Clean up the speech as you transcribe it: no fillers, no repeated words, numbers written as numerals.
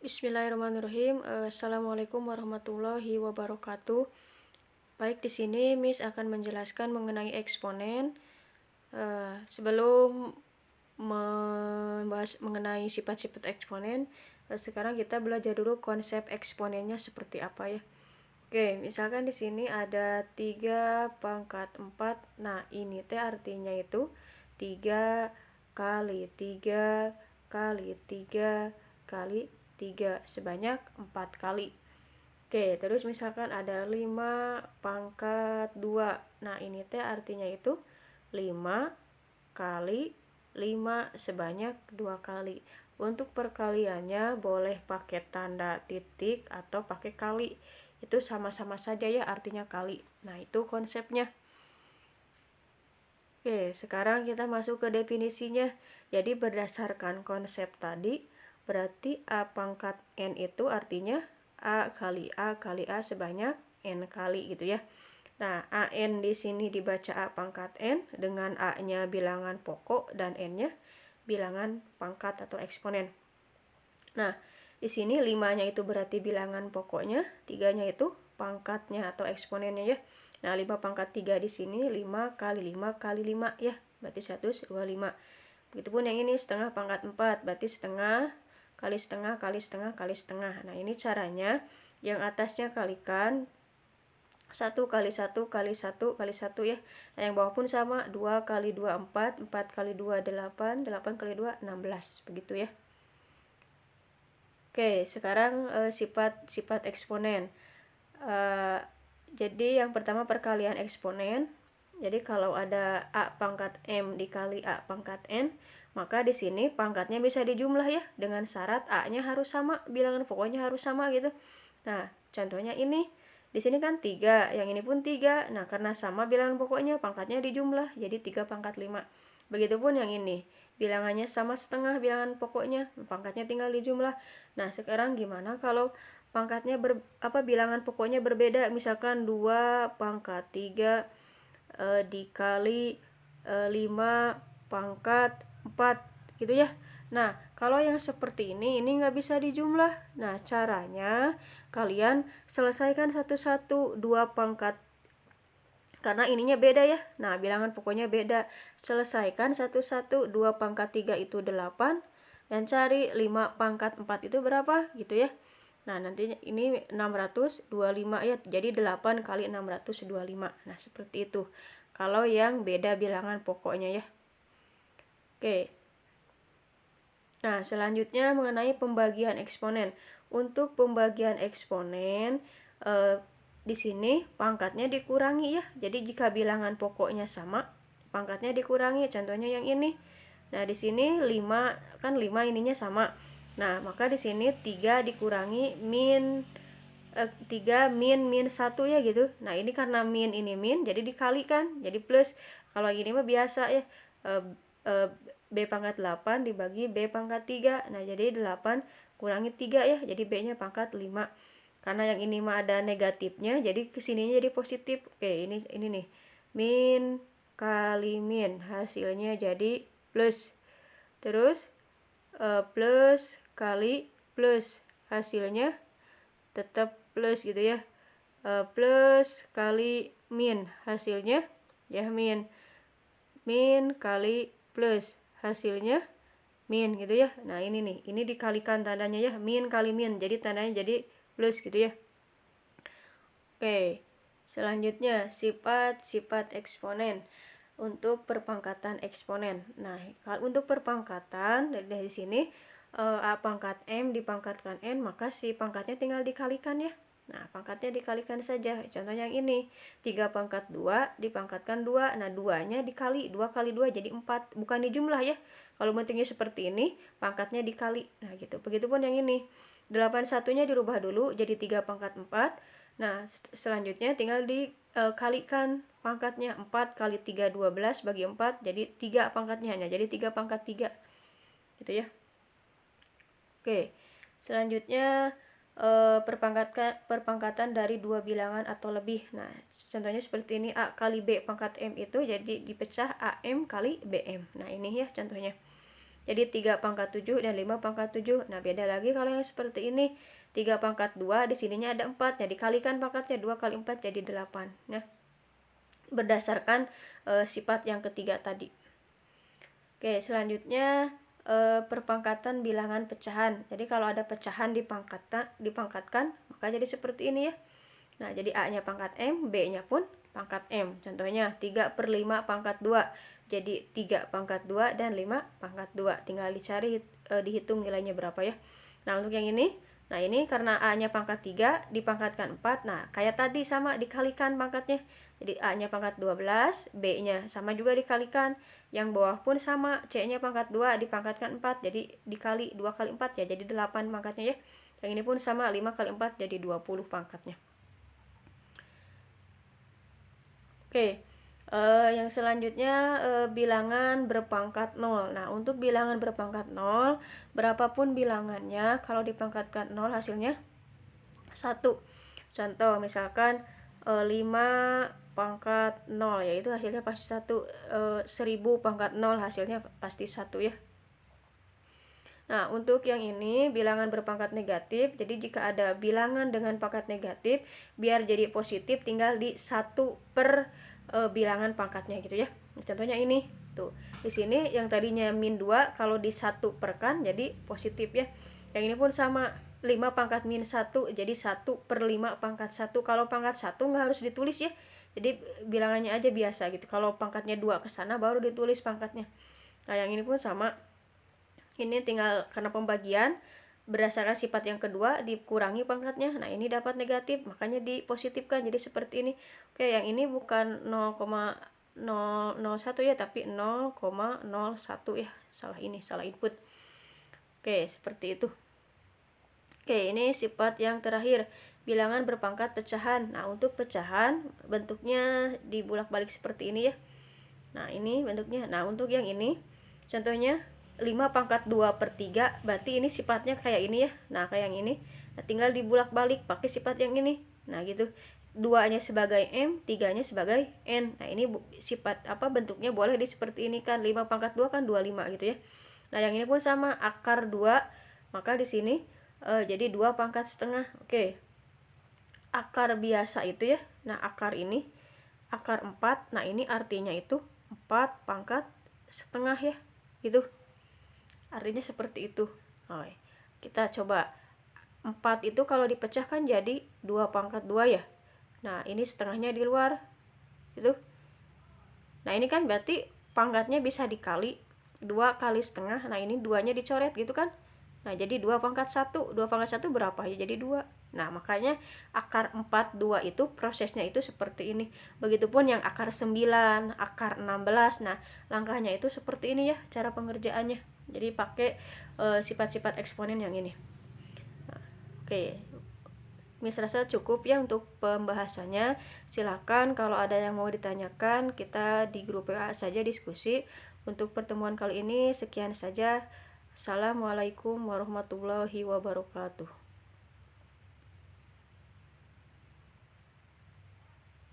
Bismillahirrahmanirrahim. Assalamualaikum warahmatullahi wabarakatuh. Baik, di sini Miss akan menjelaskan mengenai eksponen. Sebelum membahas mengenai sifat-sifat eksponen, sekarang kita belajar dulu konsep eksponennya seperti apa ya. Oke, misalkan di sini ada 3 pangkat 4. Nah, ini teh artinya itu 3 kali 3 kali 3 kali 3 sebanyak 4 kali. Oke, terus misalkan ada 5 pangkat 2. Nah, ini teh artinya itu 5 kali 5 sebanyak 2 kali. Untuk perkaliannya boleh pakai tanda titik atau pakai kali. Itu sama-sama saja ya artinya kali. Nah, itu konsepnya. Oke, sekarang kita masuk ke definisinya. Jadi berdasarkan konsep tadi, berarti A pangkat N itu artinya A kali A sebanyak N kali gitu ya. Nah, AN di sini dibaca A pangkat N dengan A-nya bilangan pokok dan N-nya bilangan pangkat atau eksponen. Nah, di sini 5-nya itu berarti bilangan pokoknya, 3-nya itu pangkatnya atau eksponennya ya. Nah, 5 pangkat 3 di sini 5 kali 5 kali 5 ya, berarti 125. Begitupun yang ini setengah pangkat 4, berarti setengah kali setengah kali setengah kali setengah. Nah, ini caranya yang atasnya kalikan 1 kali 1 kali 1 kali 1 ya. Nah, yang bawah pun sama, 2 kali 2 4, 4 kali 2 8, 8 kali 2 16, begitu ya. Oke, sekarang sifat-sifat eksponen. Jadi yang pertama perkalian eksponen. Jadi kalau ada A pangkat M dikali A pangkat N, maka di sini pangkatnya bisa dijumlah ya, dengan syarat A-nya harus sama, bilangan pokoknya harus sama gitu. Nah, contohnya ini. Di sini kan 3, yang ini pun 3. Nah, karena sama bilangan pokoknya, pangkatnya dijumlah, jadi 3 pangkat 5. Begitupun yang ini. Bilangannya sama setengah bilangan pokoknya, pangkatnya tinggal dijumlah. Nah, sekarang gimana kalau pangkatnya bilangan pokoknya berbeda, misalkan 2 pangkat 3 dikali 5 pangkat 4 gitu ya. Nah, kalau yang seperti ini nggak bisa dijumlah. Nah, caranya kalian selesaikan satu-satu. 2 pangkat, karena ininya beda ya. Nah, bilangan pokoknya beda. Selesaikan satu-satu. 2 pangkat 3 itu 8. Dan cari 5 pangkat 4 itu berapa gitu ya. Nah, nantinya ini 625 ya. Jadi 8 kali 625. Nah, seperti itu. Kalau yang beda bilangan pokoknya ya. Oke. Nah, selanjutnya mengenai pembagian eksponen. Untuk pembagian eksponen, di sini pangkatnya dikurangi ya. Jadi jika bilangan pokoknya sama, pangkatnya dikurangi. Contohnya yang ini. Nah, di sini 5, kan 5 ininya sama. Nah, maka di sini 3 dikurangi min 3 min 1 ya gitu. Nah, ini karena min ini min, jadi dikalikan, jadi plus. Kalau ini mah biasa ya. B pangkat 8 dibagi B pangkat 3. Nah, jadi 8 kurangi 3 ya. Jadi B-nya pangkat 5. Karena yang ini mah ada negatifnya, jadi kesininya jadi positif. Oke, ini nih. Min kali min, hasilnya jadi plus. Terus plus kali plus, hasilnya tetap plus gitu ya. Plus kali min, hasilnya ya min. Min kali plus, hasilnya min gitu ya. Nah, ini nih, ini dikalikan tandanya ya, min kali min, jadi tandanya jadi plus gitu ya. Oke, selanjutnya sifat-sifat eksponen. Untuk perpangkatan eksponen. Nah, untuk perpangkatan dari sini A pangkat M dipangkatkan N, maka si pangkatnya tinggal dikalikan ya. Nah, pangkatnya dikalikan saja. Contoh yang ini, 3 pangkat 2 dipangkatkan 2. Nah, 2-nya dikali, 2 kali 2 jadi 4. Bukan dijumlah ya. Kalau bentuknya seperti ini, pangkatnya dikali. Nah, gitu. Begitupun yang ini. 8 satunya dirubah dulu jadi 3 pangkat 4. Nah, selanjutnya tinggal dikalikan pangkatnya. 4 kali 3 12 bagi 4 jadi 3 pangkatnya hanya. Jadi 3 pangkat 3. Gitu ya. Oke. Selanjutnya perpangkatan dari 2 bilangan atau lebih. Nah, contohnya seperti ini, A kali B pangkat M itu jadi dipecah AM kali BM. Nah, ini ya contohnya. Jadi 3 pangkat 7 dan 5 pangkat 7. Nah, beda lagi kalau yang seperti ini. 3 pangkat 2, di sininya ada 4. Nah, dikalikan pangkatnya 2 kali 4 jadi 8. Nah, berdasarkan sifat yang ketiga tadi. Oke, selanjutnya perpangkatan bilangan pecahan. Jadi kalau ada pecahan dipangkatkan, maka jadi seperti ini ya. Nah, jadi A-nya pangkat M, B-nya pun pangkat M. Contohnya 3/5 pangkat 2. Jadi 3 pangkat 2 dan 5 pangkat 2. Tinggal dicari, dihitung nilainya berapa ya. Nah, untuk yang ini, nah ini karena A-nya pangkat 3, dipangkatkan 4. Nah, kayak tadi sama dikalikan pangkatnya. Jadi A-nya pangkat 12, B-nya sama juga dikalikan. Yang bawah pun sama, C-nya pangkat 2, dipangkatkan 4. Jadi dikali 2 kali 4 ya, jadi 8 pangkatnya ya. Yang ini pun sama, 5 kali 4 jadi 20 pangkatnya. Oke, yang selanjutnya bilangan berpangkat 0. Nah, untuk bilangan berpangkat 0, berapapun bilangannya, kalau dipangkatkan 0 hasilnya 1. Contoh, misalkan 5 pangkat 0, yaitu hasilnya pasti 1. 1000 pangkat 0 hasilnya pasti 1 ya. Nah, untuk yang ini bilangan berpangkat negatif, jadi jika ada bilangan dengan pangkat negatif, biar jadi positif tinggal di 1 per bilangan pangkatnya gitu ya. Contohnya ini, tuh. Di sini yang tadinya -2, kalau di 1 perkan jadi positif ya. Yang ini pun sama, 5 pangkat -1, jadi 1/5 pangkat 1. Kalau pangkat 1 nggak harus ditulis ya. Jadi bilangannya aja biasa gitu. Kalau pangkatnya 2 ke sana baru ditulis pangkatnya. Nah, yang ini pun sama. Ini tinggal karena pembagian berdasarkan sifat yang kedua dikurangi pangkatnya. Nah, ini dapat negatif, makanya dipositifkan jadi seperti ini. Oke, yang ini bukan 0,001 ya, tapi 0,01 ya. Salah input. Oke, seperti itu. Oke, ini sifat yang terakhir, bilangan berpangkat pecahan. Nah, untuk pecahan bentuknya dibulak-balik seperti ini ya. Nah, ini bentuknya. Nah, untuk yang ini contohnya 5 pangkat 2/3, berarti ini sifatnya kayak ini ya. Nah, kayak yang ini. Nah, tinggal dibulak-balik pakai sifat yang ini. Nah, gitu. 2-nya sebagai M, 3-nya sebagai N. Nah, ini sifat bentuknya boleh seperti ini kan. 5 pangkat 2 kan 25 gitu ya. Nah, yang ini pun sama, akar 2. Maka di sini jadi 2 pangkat setengah. Oke. Akar biasa itu ya. Nah, akar ini akar 4. Nah, ini artinya itu 4 pangkat setengah ya. Gitu. Artinya seperti itu. Oh, kita coba 4 itu kalau dipecahkan jadi 2 pangkat 2 ya. Nah, ini setengahnya di luar. Gitu. Nah, ini kan berarti pangkatnya bisa dikali 2 kali setengah. Nah, ini 2-nya dicoret gitu kan. Nah, jadi 2 pangkat 1. 2 pangkat 1 berapa ya? Jadi 2. Nah, makanya akar 42 itu prosesnya itu seperti ini. Begitupun yang akar 9, akar 16. Nah, langkahnya itu seperti ini ya cara pengerjaannya. Jadi pakai sifat-sifat eksponen yang ini. Nah, oke. Saya rasa cukup ya untuk pembahasannya. Silakan kalau ada yang mau ditanyakan, kita di grup WA saja diskusi. Untuk pertemuan kali ini sekian saja. Assalamualaikum warahmatullahi wabarakatuh.